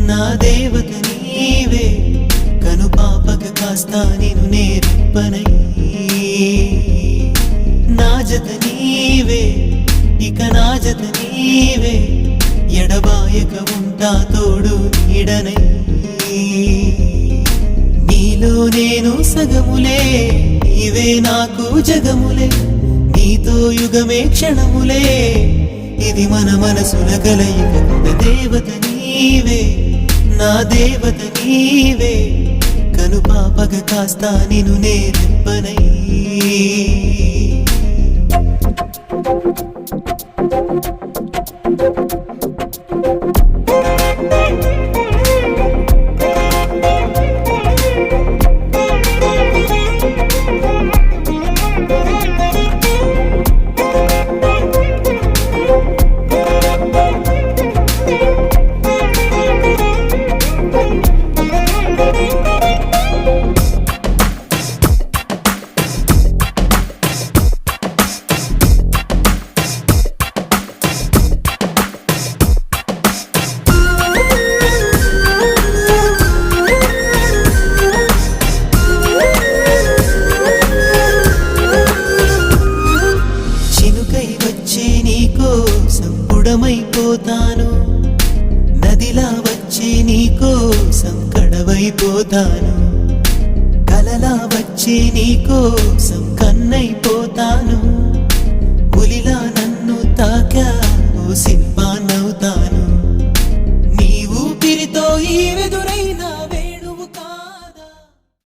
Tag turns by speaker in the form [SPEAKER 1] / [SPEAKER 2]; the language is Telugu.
[SPEAKER 1] నా దేవత నీవే కను పాపక కాస్తా నిన్ను నేర్పనై నా జత నీవే ఇక నా జత నీవే ఎడబాయక ఉంటా తోడు నీడనై నీలో నేను సగములే నీవే నాకు జగములే నీతో యుగమే క్షణములే ఇది మన మనసుల కలయిక దేవత నీవే నా దేవత నీవే కను పాపగ కాస్తా నిన్ను నేర్పనై పోతాను నదిలా వచ్చే నీకోసం కడవైపోతాను కలలా వచ్చే నీకోసం కన్నైపో